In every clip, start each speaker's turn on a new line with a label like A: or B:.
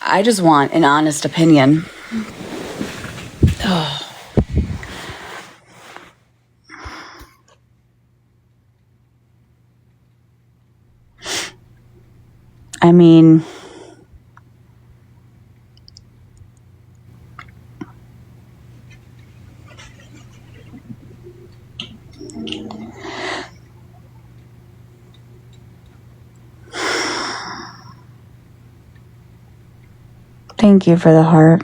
A: I just want an honest opinion. Oh. I mean, thank you for the heart.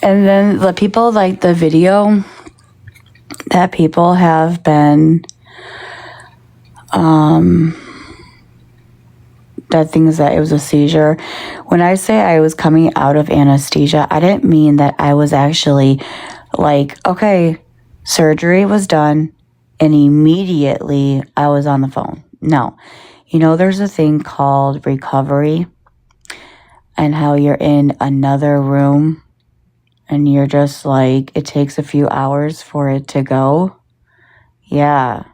A: And then the people like the video that people have been, that things that it was a seizure. When I say I was coming out of anesthesia, I didn't mean that I was actually like, okay, surgery was done and immediately I was on the phone. No. You know, there's a thing called recovery and how you're in another room and you're just like, it takes a few hours for it to go. Yeah.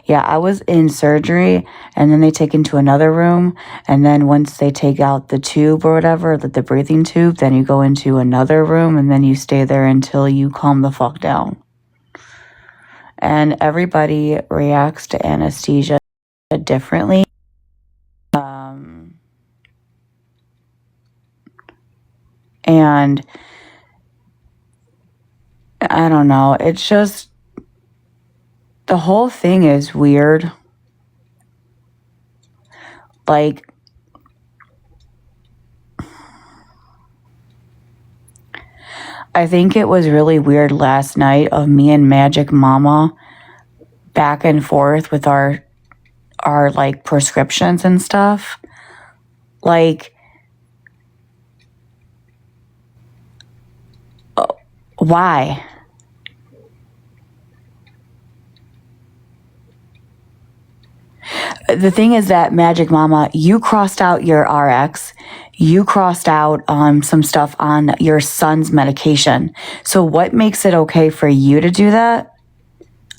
A: Yeah, I was in surgery and then they take into another room. And then once they take out the tube or whatever, the breathing tube, then you go into another room and then you stay there until you calm the fuck down. And everybody reacts to anesthesia differently. And I don't know, it's just, the whole thing is weird. Like, I think it was really weird last night of me and Magic Mama back and forth with our like prescriptions and stuff. Like, why? The thing is that Magic Mama, you crossed out your RX. You crossed out some stuff on your son's medication. So what makes it okay for you to do that?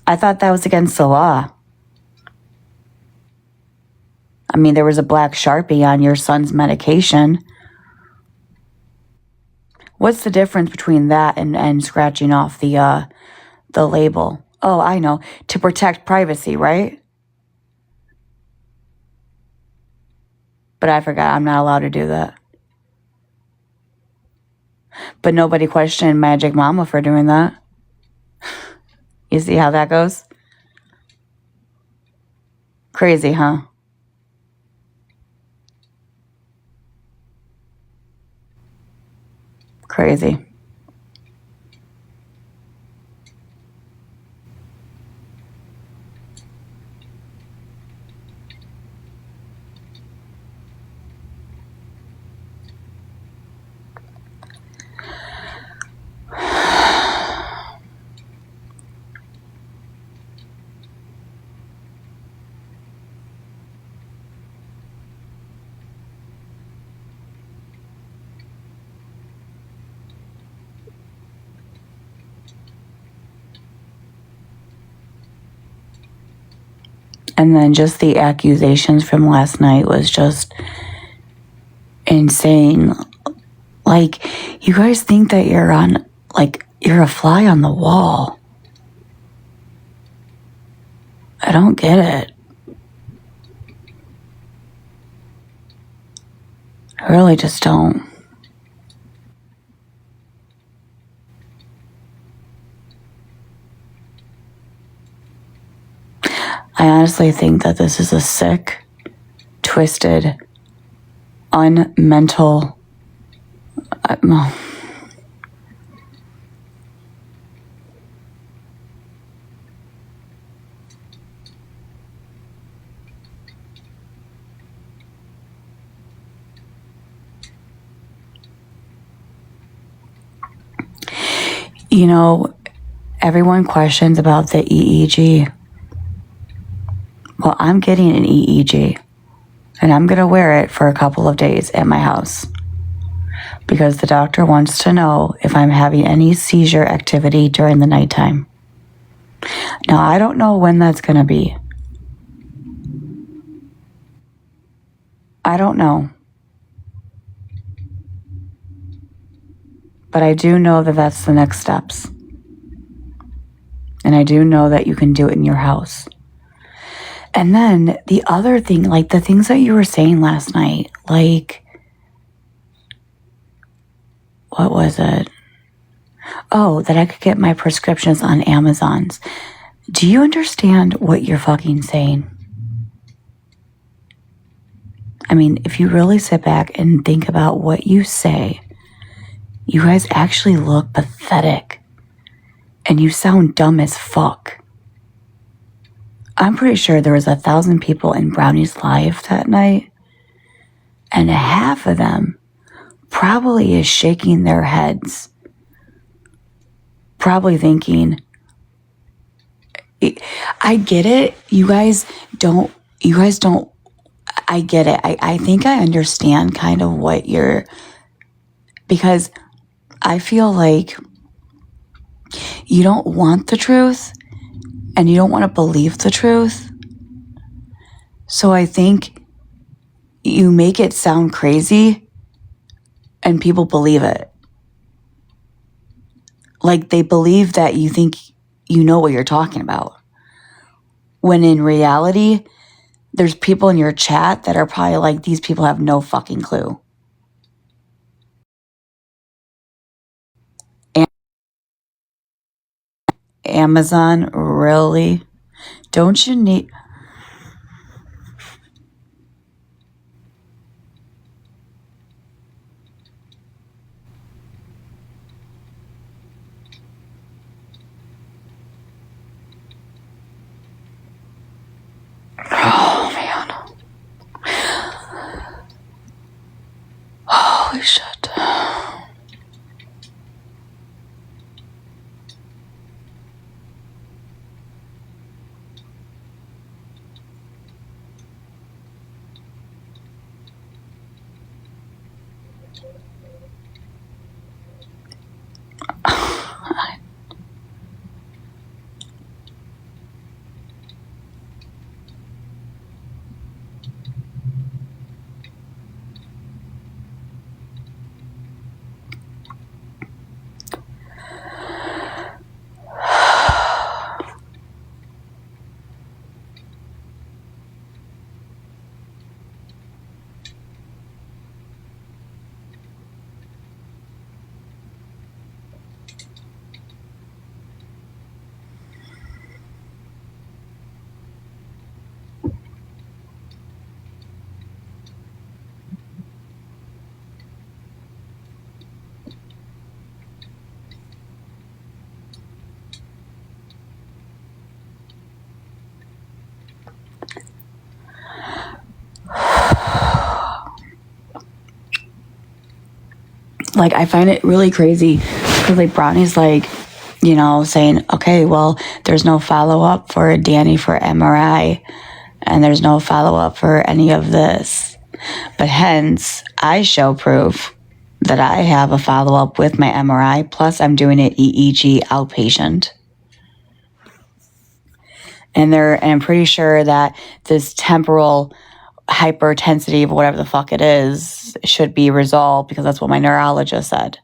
A: I thought that was against the law. I mean, there was a black Sharpie on your son's medication. What's the difference between that and scratching off the label? Oh, I know. To protect privacy, right? But I forgot I'm not allowed to do that. But nobody questioned Magic Mama for doing that. You see how that goes? Crazy, huh? Crazy. And then just the accusations from last night was just insane. Like, you guys think that you're on, like, you're a fly on the wall. I don't get it. I really just don't. I honestly think that this is a sick, twisted, unmental. You know, everyone questions about the EEG. Well, I'm getting an EEG, and I'm going to wear it for a couple of days at my house. because the doctor wants to know if I'm having any seizure activity during the nighttime. Now, I don't know when that's going to be. I don't know. But I do know that that's the next steps. And I do know that you can do it in your house. And then the other thing, like the things that you were saying last night, like, what was it? Oh, that I could get my prescriptions on Amazon's. Do you understand what you're fucking saying? I mean, if you really sit back and think about what you say, you guys actually look pathetic. And you sound dumb as fuck. I'm pretty sure there was 1,000 people in Brownie's live that night. And half of them probably is shaking their heads. Probably thinking, I get it. You guys don't, I get it. I think I understand kind of what you're, because I feel like you don't want the truth and you don't want to believe the truth. So I think you make it sound crazy and people believe it. Like they believe that you think you know what you're talking about. When in reality, there's people in your chat that are probably like, these people have no fucking clue. Amazon, really? Don't you need... Oh, man. Holy shit. Like, I find it really crazy because, like, Bronny's like, you know, saying, okay, well, there's no follow-up for Danny for MRI, and there's no follow-up for any of this. But hence, I show proof that I have a follow-up with my MRI, plus I'm doing it EEG outpatient. And I'm pretty sure that this temporal hyperintensity of whatever the fuck it is should be resolved because that's what my neurologist said.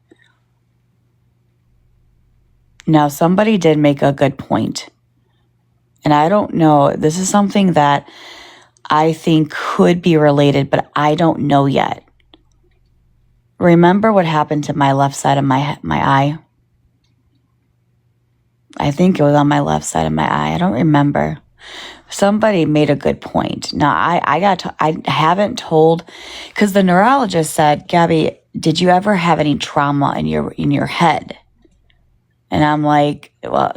A: Now, somebody did make a good point. And I don't know, this is something that I think could be related, but I don't know yet. Remember what happened to my left side of my eye? I think it was on my left side of my eye. I don't remember. Somebody made a good point. Now, I haven't told, because the neurologist said, Gabby, did you ever have any trauma in your head? And I'm like, well,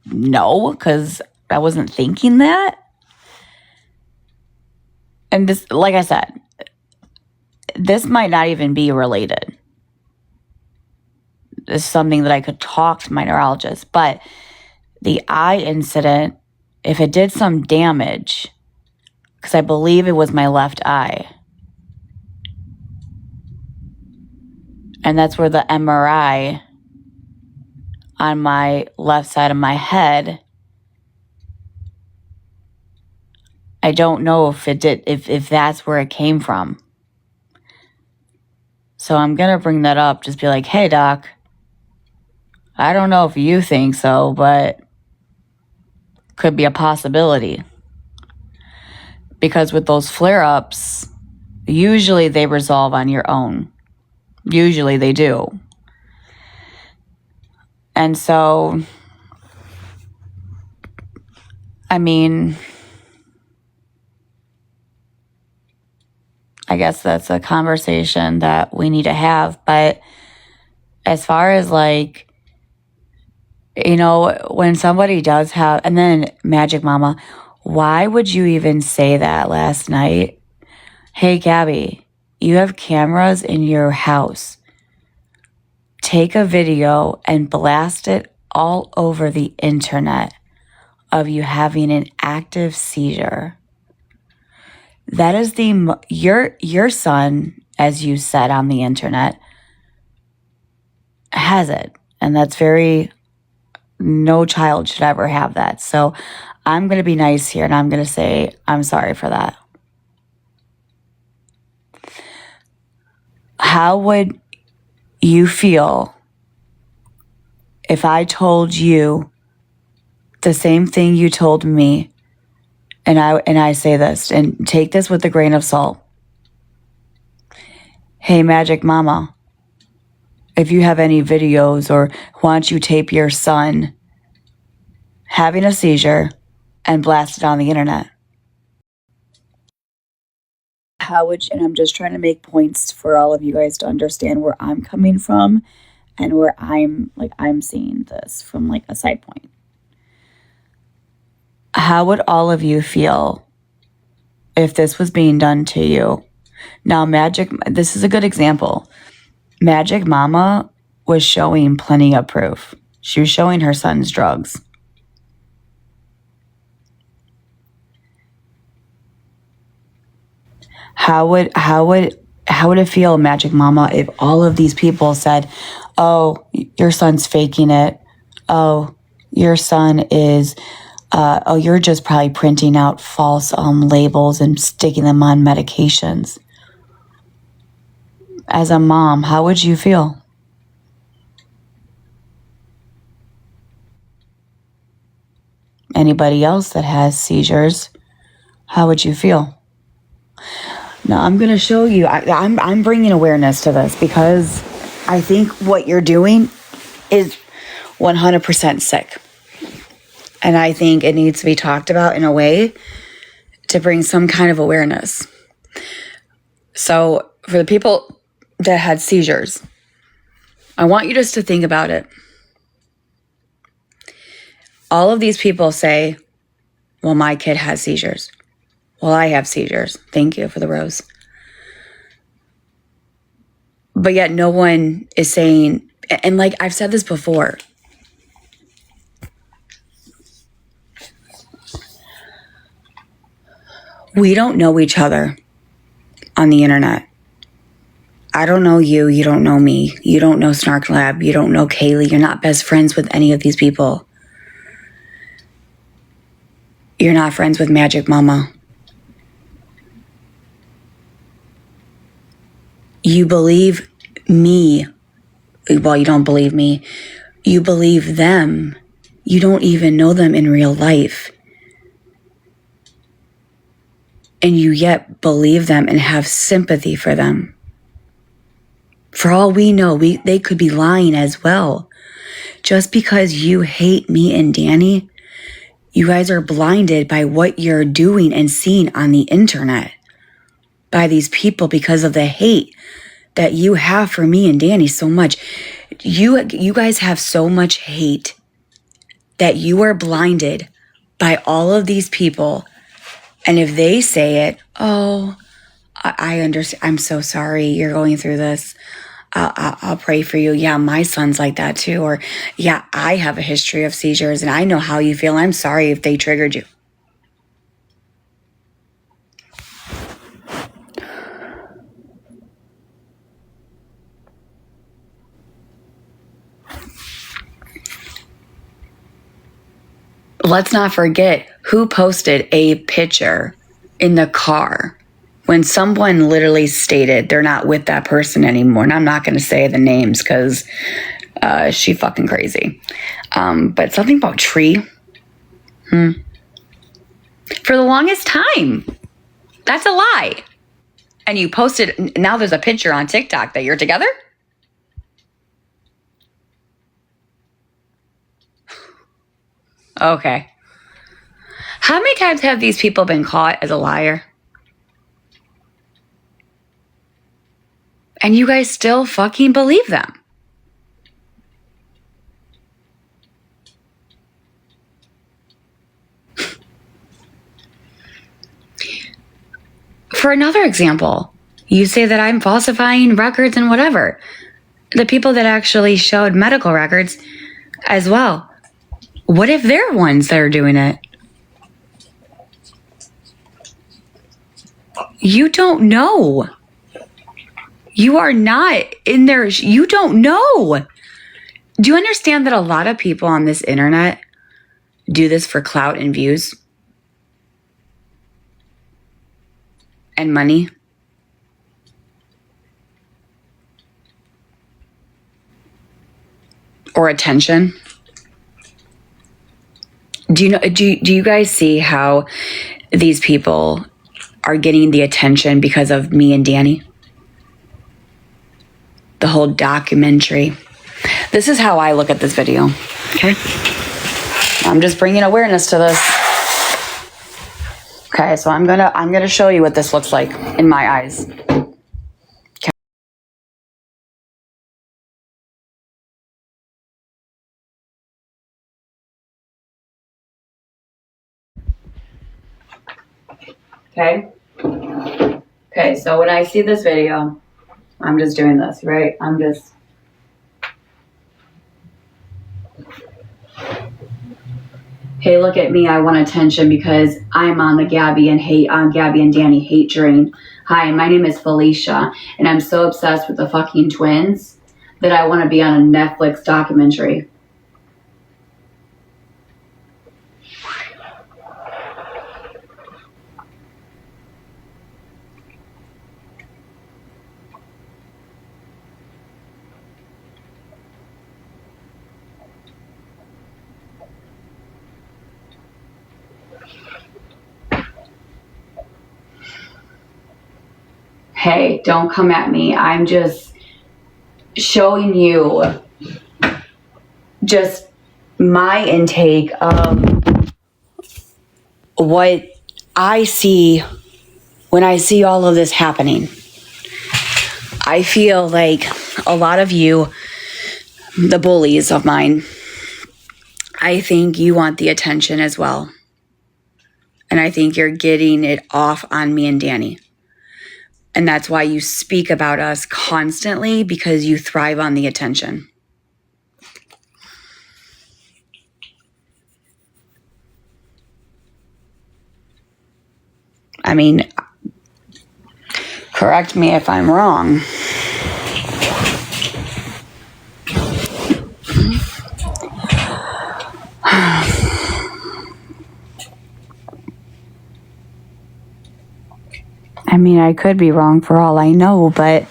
A: no, because I wasn't thinking that. And this, like I said, this might not even be related. This is something that I could talk to my neurologist. But the eye incident, if it did some damage, because I believe it was my left eye, And that's where the MRI on my left side of my head, I don't know if that's where it came from. So I'm going to bring that up, just be like, hey, doc, I don't know if you think so, but could be a possibility. Because with those flare-ups, usually they resolve on your own. Usually they do. And so, I mean, I guess that's a conversation that we need to have. But as far as like, you know, when somebody does have, and then Magic Mama, why would you even say that last night? Hey, Gabby, you have cameras in your house. Take a video and blast it all over the internet of you having an active seizure. That is your son, as you said on the internet, has it. And that's no child should ever have that. So I'm going to be nice here and I'm going to say, I'm sorry for that. How would you feel if I told you the same thing you told me? And I say this, and take this with a grain of salt. Hey, Magic Mama, if you have any videos, or why don't you tape your son having a seizure and blast it on the internet? How would you, and I'm just trying to make points for all of you guys to understand where I'm coming from and where I'm seeing this from like a side point. How would all of you feel if this was being done to you? Now, this is a good example. Magic Mama was showing plenty of proof. She was showing her son's drugs. How would it feel, Magic Mama, if all of these people said, "Oh, your son's faking it. Oh, your son is. Oh, you're just probably printing out false labels and sticking them on medications." As a mom, how would you feel? Anybody else that has seizures, how would you feel? Now, I'm going to show you. I'm bringing awareness to this because I think what you're doing is 100% sick. And I think it needs to be talked about in a way to bring some kind of awareness. So for the people that had seizures, I want you just to think about it. All of these people say, well, my kid has seizures. Well, I have seizures. Thank you for the rose. But yet no one is saying, and like I've said this before, we don't know each other on the internet. I don't know you. You don't know me. You don't know Snark Lab. You don't know Kaylee. You're not best friends with any of these people. You're not friends with Magic Mama. You believe me. Well, you don't believe me. You believe them. You don't even know them in real life. And you yet believe them and have sympathy for them. For all we know, they could be lying as well. Just because you hate me and Danny, you guys are blinded by what you're doing and seeing on the internet. By these people because of the hate that you have for me and Danny so much. You guys have so much hate that you are blinded by all of these people. And if they say it, oh, I understand. I'm so sorry you're going through this. I'll pray for you. Yeah, my son's like that too. Or yeah, I have a history of seizures and I know how you feel. I'm sorry if they triggered you. let's not forget who posted a picture in the car when someone literally stated they're not with that person anymore. And I'm not going to say the names because she fucking crazy. But something about tree. For the longest time. That's a lie. And you posted, now there's a picture on TikTok that you're together? Okay. How many times have these people been caught as a liar? And you guys still fucking believe them. For another example, you say that I'm falsifying records and whatever. The people that actually showed medical records as well. What if they're ones that are doing it? You don't know. You are not in there. You don't know. Do you understand that a lot of people on this internet do this for clout and views? And money? Or attention? Do you guys see how these people are getting the attention because of me and Danny? The whole documentary. This is how I look at this video. Okay? I'm just bringing awareness to this. Okay, so I'm gonna show you what this looks like in my eyes. Okay? Okay, so when I see this video, I'm just doing this, right? Hey, look at me, I want attention because I'm on the Gabby and Danny hate train. Hi, my name is Felicia, and I'm so obsessed with the fucking twins that I want to be on a Netflix documentary. Hey, don't come at me. I'm just showing you just my intake of what I see when I see all of this happening. I feel like a lot of you, the bullies of mine, I think you want the attention as well. And I think you're getting it off on me and Danny. And that's why you speak about us constantly, because you thrive on the attention. I mean, correct me if I'm wrong. I mean, I could be wrong for all I know, but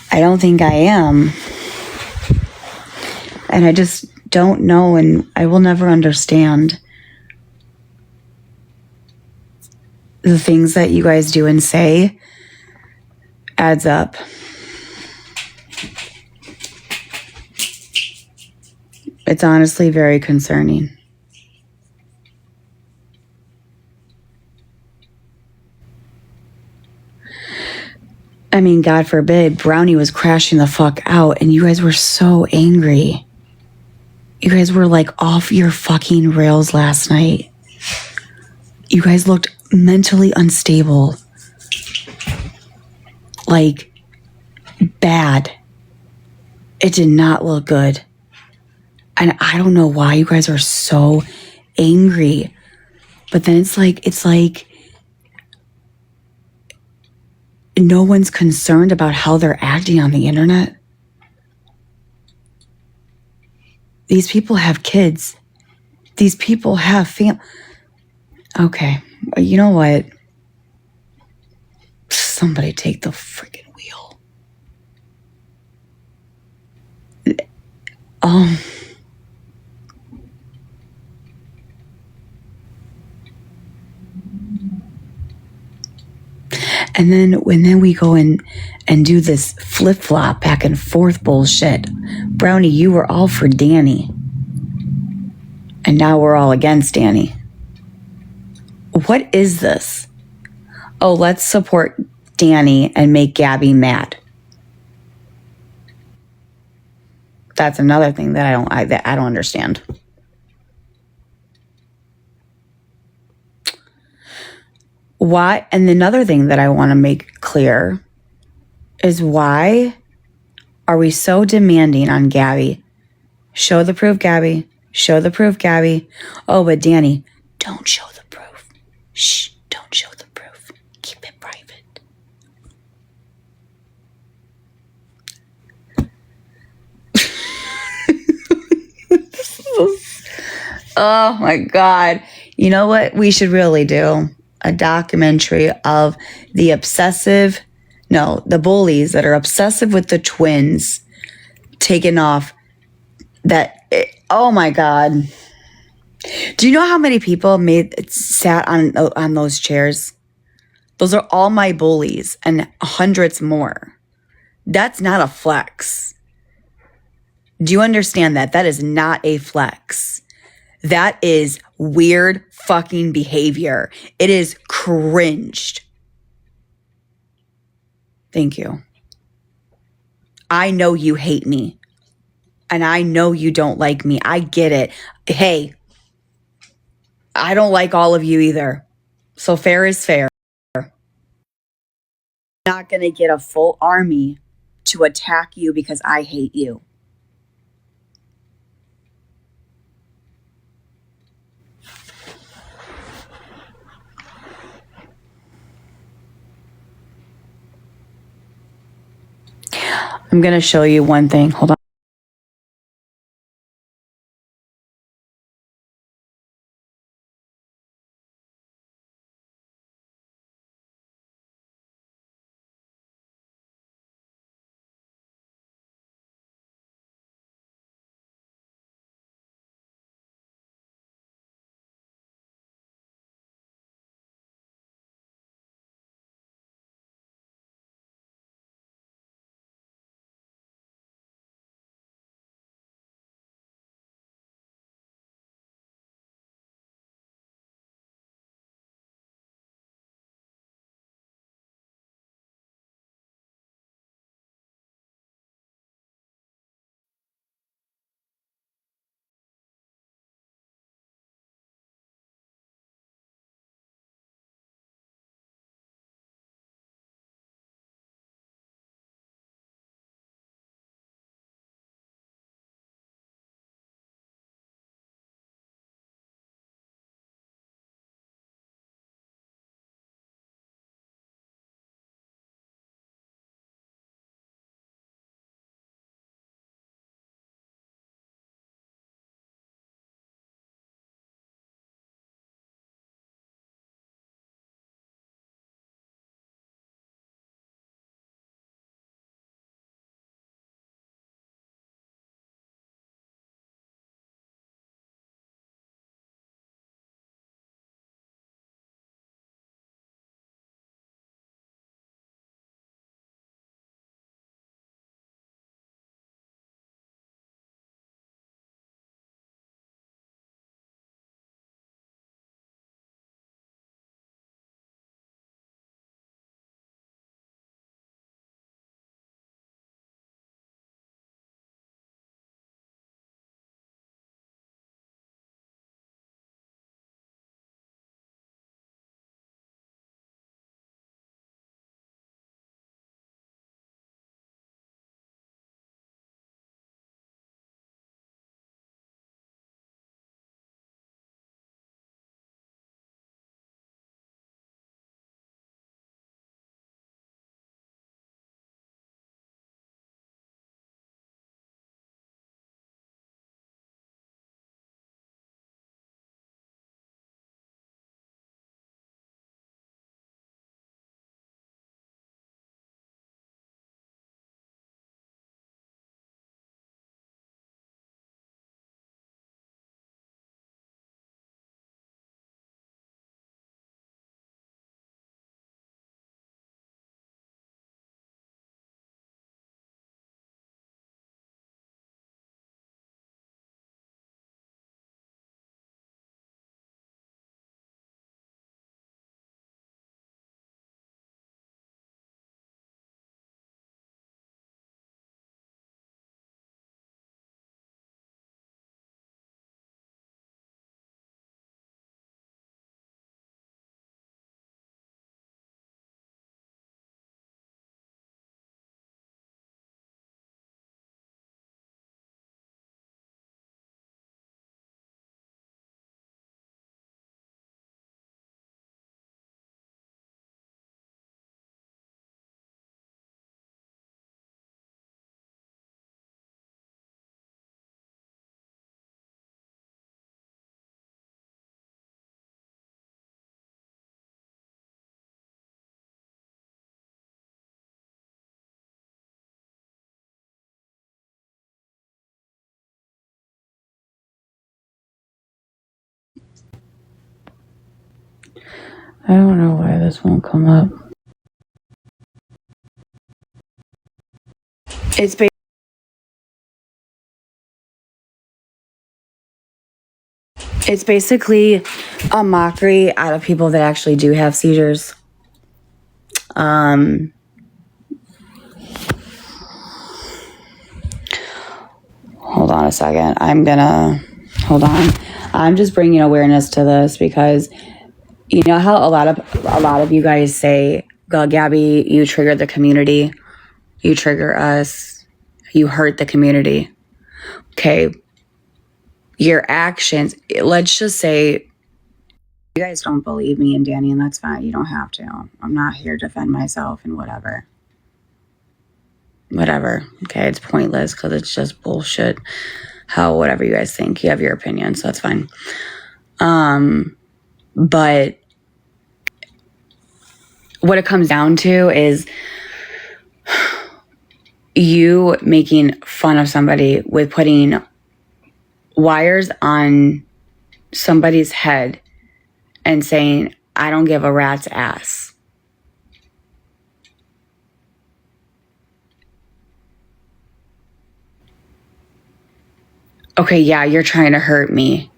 A: I don't think I am. And I just don't know, and I will never understand the things that you guys do and say adds up. It's honestly very concerning. I mean, God forbid, Brownie was crashing the fuck out and you guys were so angry. You guys were like off your fucking rails last night. You guys looked mentally unstable. Like, bad. It did not look good. And I don't know why you guys are so angry. But then it's like no one's concerned about how they're acting on the internet. These people have kids. these people have Okay, you know what? Somebody take the freaking wheel. Um, and then we go in and do this flip flop back and forth bullshit. Brownie, you were all for Danny, and now we're all against Danny. What is this? Oh, let's support Danny and make Gabby mad. That's another thing that I don't understand. Why? And another thing that I want to make clear is why are we so demanding on Gabby? Show the proof, Gabby. Show the proof, Gabby. Oh, but Danny, don't show the proof. Shh, don't show the proof. Keep it private. Oh my God. You know what we should really do? A documentary of the bullies that are obsessive with the twins taking off oh my God. Do you know how many people sat on those chairs? Those are all my bullies and hundreds more. That's not a flex. Do you understand that? That is not a flex. That is weird fucking behavior. It is cringed. Thank you. I know you hate me. And I know you don't like me. I get it. Hey, I don't like all of you either. So fair is fair. I'm not going to get a full army to attack you because I hate you. I'm going to show you one thing. Hold on. I don't know why this won't come up. It's basically a mockery out of people that actually do have seizures. Hold on a second. Hold on. I'm just bringing awareness to this because you know how a lot of you guys say, "Well, Gabby, you trigger the community. You trigger us. You hurt the community." Okay. Your actions, let's just say you guys don't believe me and Danny, and that's fine. You don't have to. I'm not here to defend myself and whatever. Okay, it's pointless because it's just bullshit. Whatever you guys think, you have your opinion, so that's fine. But what it comes down to is you making fun of somebody with putting wires on somebody's head and saying, "I don't give a rat's ass." Okay, yeah, you're trying to hurt me.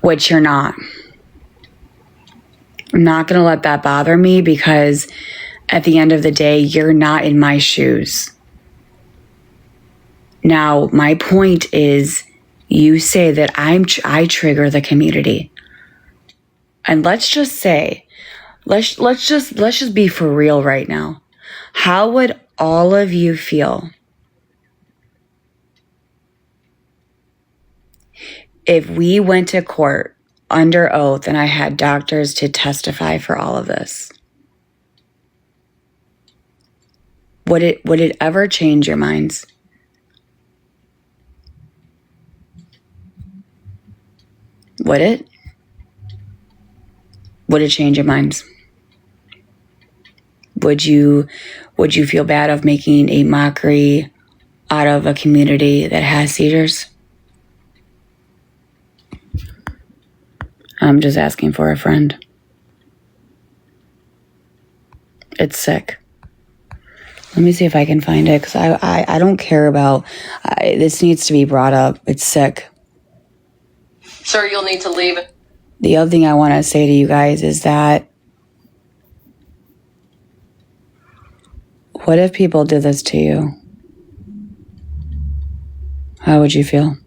A: Which you're not. I'm not going to let that bother me because at the end of the day, you're not in my shoes. Now, my point is, you say that I trigger the community. And let's just say, let's just be for real right now. How would all of you feel if we went to court under oath and I had doctors to testify for all of this? Would it ever change your minds? Would it? Would it change your minds? Would you feel bad of making a mockery out of a community that has seizures? I'm just asking for a friend. It's sick. Let me see if I can find it because I don't care about this. Needs to be brought up. It's sick.
B: Sir, you'll need to leave.
A: The other thing I want to say to you guys is that what if people did this to you? How would you feel?